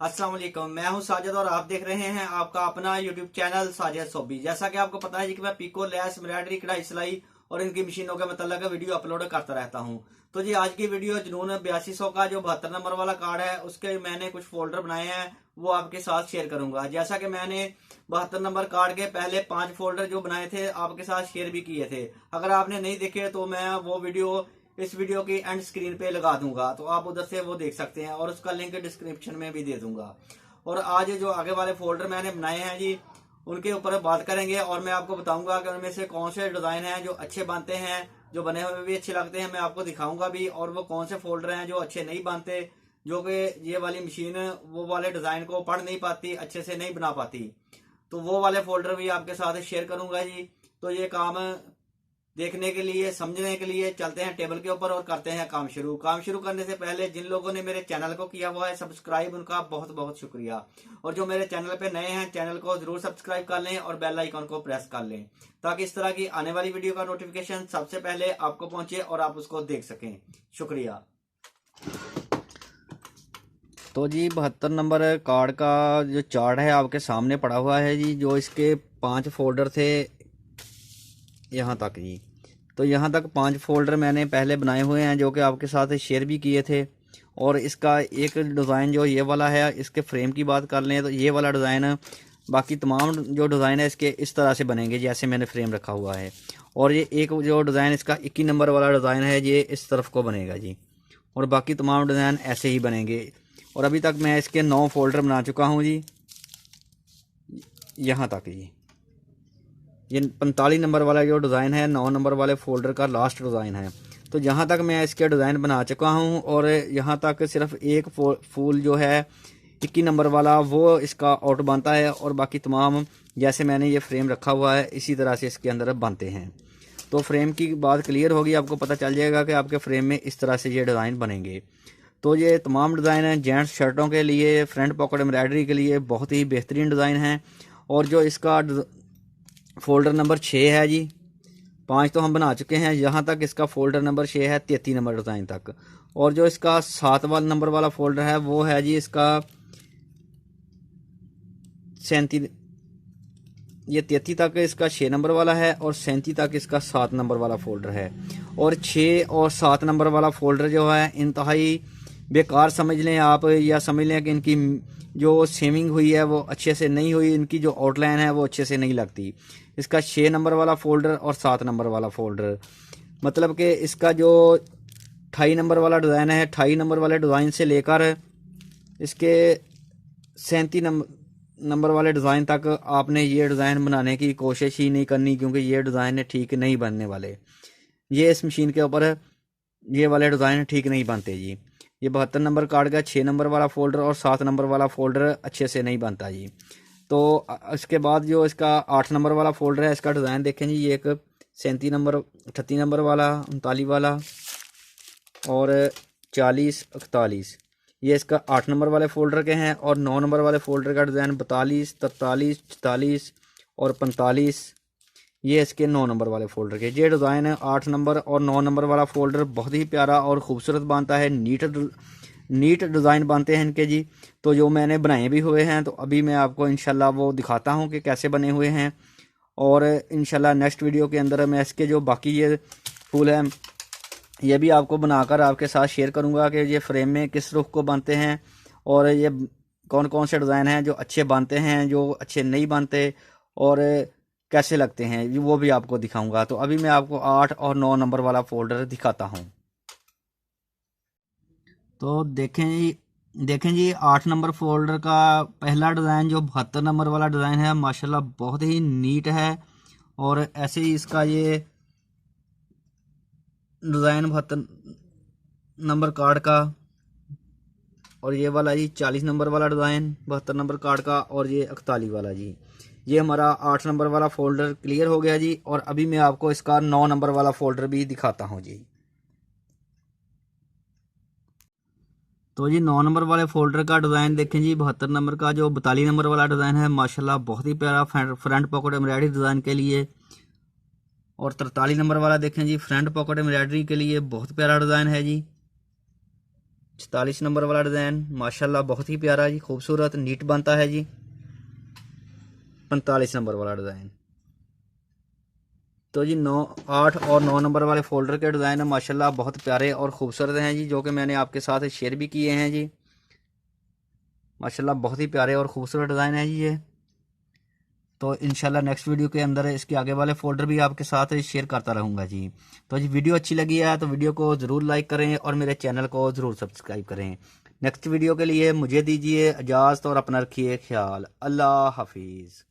अस्सलाम वालेकुम। मैं हूं साजिद और आप देख रहे हैं आपका अपना यूट्यूब चैनल साजिद सोबी। जैसा कि आपको पता है जी कि मैं पिको, लैस, एम्ब्रॉयडरी, कढ़ाई, सिलाई और इनकी मशीनों के मतलब वीडियो अपलोड करता रहता हूं। तो जी आज की वीडियो जुनून 8200 का जो 72 नंबर वाला कार्ड है उसके मैंने कुछ फोल्डर बनाए हैं, वो आपके साथ शेयर करूंगा। जैसा कि मैंने 72 नंबर कार्ड के पहले 5 फोल्डर जो बनाए थे आपके साथ शेयर भी किए थे। अगर आपने नहीं देखे तो मैं वो वीडियो इस वीडियो की एंड स्क्रीन पे लगा दूंगा, तो आप उधर से वो देख सकते हैं और उसका लिंक डिस्क्रिप्शन में भी दे दूंगा। और आज जो आगे वाले फोल्डर मैंने बनाए हैं जी उनके ऊपर बात करेंगे और मैं आपको बताऊंगा कि उनमें से कौन से डिजाइन हैं जो अच्छे बनते हैं, जो बने हुए भी अच्छे लगते हैं, मैं आपको दिखाऊंगा भी। और वो कौन से फोल्डर हैं जो अच्छे नहीं बनते, जो कि ये वाली मशीन वो वाले डिजाइन को पढ़ नहीं पाती, अच्छे से नहीं बना पाती, तो वो वाले फोल्डर भी आपके साथ शेयर करूंगा जी। तो ये काम देखने के लिए, समझने के लिए चलते हैं टेबल के ऊपर और करते हैं काम शुरू। काम शुरू करने से पहले जिन लोगों ने मेरे चैनल को किया हुआ है सब्सक्राइब, उनका बहुत बहुत शुक्रिया। और जो मेरे चैनल पे नए हैं चैनल को जरूर सब्सक्राइब कर लें और बेल आइकन को प्रेस कर लें, ताकि इस तरह की आने वाली वीडियो का नोटिफिकेशन सबसे पहले आपको पहुंचे और आप उसको देख सकें। शुक्रिया। तो जी 72 नंबर कार्ड का जो चार्ट है आपके सामने पड़ा हुआ है जी। जो इसके 5 फोल्डर थे यहाँ तक जी, तो यहाँ तक 5 फोल्डर मैंने पहले बनाए हुए हैं जो कि आपके साथ शेयर भी किए थे। और इसका एक डिज़ाइन जो ये वाला है, इसके फ्रेम की बात कर लें तो ये वाला डिज़ाइन, बाकी तमाम जो डिज़ाइन है इसके इस तरह से बनेंगे जैसे मैंने फ्रेम रखा हुआ है। और ये एक जो डिज़ाइन इसका 21 नंबर वाला डिज़ाइन है ये इस तरफ को बनेगा जी, और बाकी तमाम डिज़ाइन ऐसे ही बनेंगे। और अभी तक मैं इसके 9 फोल्डर बना चुका हूँ जी, यहाँ तक जी। ये 45 नंबर वाला जो डिज़ाइन है 9 नंबर वाले फोल्डर का लास्ट डिज़ाइन है। तो यहाँ तक मैं इसके डिज़ाइन बना चुका हूँ और यहाँ तक सिर्फ एक फूल जो है 21 नंबर वाला वो इसका आउट बनता है, और बाकी तमाम जैसे मैंने ये फ्रेम रखा हुआ है इसी तरह से इसके अंदर बनते हैं। तो फ्रेम की बात क्लियर होगी, आपको पता चल जाएगा कि आपके फ्रेम में इस तरह से ये डिज़ाइन बनेंगे। तो ये तमाम डिज़ाइन हैं जेंट्स शर्टों के लिए, फ्रंट पॉकेट एम्ब्रॉयडरी के लिए बहुत ही बेहतरीन डिज़ाइन हैं। और जो इसका फोल्डर नंबर 6 है जी, 5 तो हम बना चुके हैं, यहाँ तक इसका फोल्डर नंबर 6 है 33 नंबर डिज़ाइन तक। और जो इसका 7 वाला नंबर वाला फोल्डर है वो है जी इसका 37, ये 33 तक इसका 6 नंबर वाला है और 37 तक इसका 7 नंबर वाला फोल्डर है। और 6 और 7 नंबर वाला फोल्डर जो है इंतहाई बेकार समझ लें आप, या समझ लें कि इनकी जो सेमिंग हुई है वो अच्छे से नहीं हुई, इनकी जो आउटलाइन है वो अच्छे से नहीं लगती। इसका 6 नंबर वाला फोल्डर और 7 नंबर वाला फोल्डर, मतलब कि इसका जो 28 नंबर वाला डिज़ाइन है, 28 नंबर वाले डिज़ाइन से लेकर इसके 37 नंबर वाले डिज़ाइन तक आपने ये डिज़ाइन बनाने की कोशिश ही नहीं करनी, क्योंकि ये डिज़ाइन ठीक नहीं बनने वाले। ये इस मशीन के ऊपर ये वाले डिज़ाइन ठीक नहीं बनते जी। ये 72 नंबर कार्ड का 6 नंबर वाला फोल्डर और 7 नंबर वाला फोल्डर अच्छे से नहीं बनता जी। तो इसके बाद जो इसका 8 नंबर वाला फोल्डर है, इसका डिज़ाइन देखें जी। ये एक 37 नंबर, 38 नंबर वाला, 39 वाला और 40, 41, ये इसका 8 नंबर वाले फोल्डर के हैं। और 9 नंबर वाले फोल्डर का डिज़ाइन 42, 43, 44 और 45, ये इसके 9 नंबर वाले फोल्डर के। ये डिज़ाइन 8 नंबर और 9 नंबर वाला फोल्डर बहुत ही प्यारा और ख़ूबसूरत बनता है, नीट डिज़ाइन बनते हैं इनके जी। तो जो मैंने बनाए भी हुए हैं, तो अभी मैं आपको इंशाल्लाह वो दिखाता हूँ कि कैसे बने हुए हैं। और इंशाल्लाह नेक्स्ट वीडियो के अंदर मैं इसके जो बाकी ये फूल हैं ये भी आपको बनाकर आपके साथ शेयर करूँगा कि ये फ्रेम में किस रुख को बनते हैं और ये कौन कौन से डिज़ाइन हैं जो अच्छे बनते हैं, जो अच्छे नहीं बनते, और कैसे लगते हैं, वो भी आपको दिखाऊंगा। तो अभी मैं आपको 8 और 9 नंबर वाला फोल्डर दिखाता हूं। तो देखें जी 8 नंबर फोल्डर का पहला डिज़ाइन जो 72 नंबर वाला डिज़ाइन है माशाल्लाह बहुत ही नीट है। और ऐसे ही इसका ये डिज़ाइन 72 नंबर कार्ड का, और ये वाला जी 40 नंबर वाला डिज़ाइन 72 नंबर कार्ड का, और ये 41 वाला जी। ये हमारा 8 नंबर वाला फोल्डर क्लियर हो गया जी। और अभी मैं आपको इसका 9 नंबर वाला फोल्डर भी दिखाता हूँ जी। तो जी 9 नंबर वाले फोल्डर का डिज़ाइन देखें जी। 72 नंबर का जो 42 नंबर वाला डिज़ाइन है माशाल्लाह बहुत ही प्यारा फ्रंट पॉकेट एम्ब्रॉयडरी डिज़ाइन के लिए। और 43 नंबर वाला देखें जी, फ्रंट पॉकेट एम्ब्रॉयडरी के लिए बहुत प्यारा डिज़ाइन है जी। 44 नंबर वाला डिज़ाइन माशाल्लाह बहुत ही प्यारा जी, खूबसूरत नीट बनता है जी। 45 नंबर वाला डिज़ाइन। तो जी 9, 8 और 9 नंबर वाले फोल्डर के डिज़ाइन माशाल्लाह बहुत प्यारे और ख़ूबसूरत हैं जी, जो कि मैंने आपके साथ शेयर भी किए हैं जी। माशाल्लाह बहुत ही प्यारे और ख़ूबसूरत डिज़ाइन है जी ये। तो इंशाल्लाह नेक्स्ट वीडियो के अंदर इसके आगे वाले फोल्डर भी आपके साथ शेयर करता रहूँगा जी। तो जी वीडियो अच्छी लगी है तो वीडियो को ज़रूर लाइक करें और मेरे चैनल को ज़रूर सब्सक्राइब करें। नेक्स्ट वीडियो के लिए मुझे दीजिए इजाज़त और अपना रखिए ख्याल। अल्लाह हाफिज़।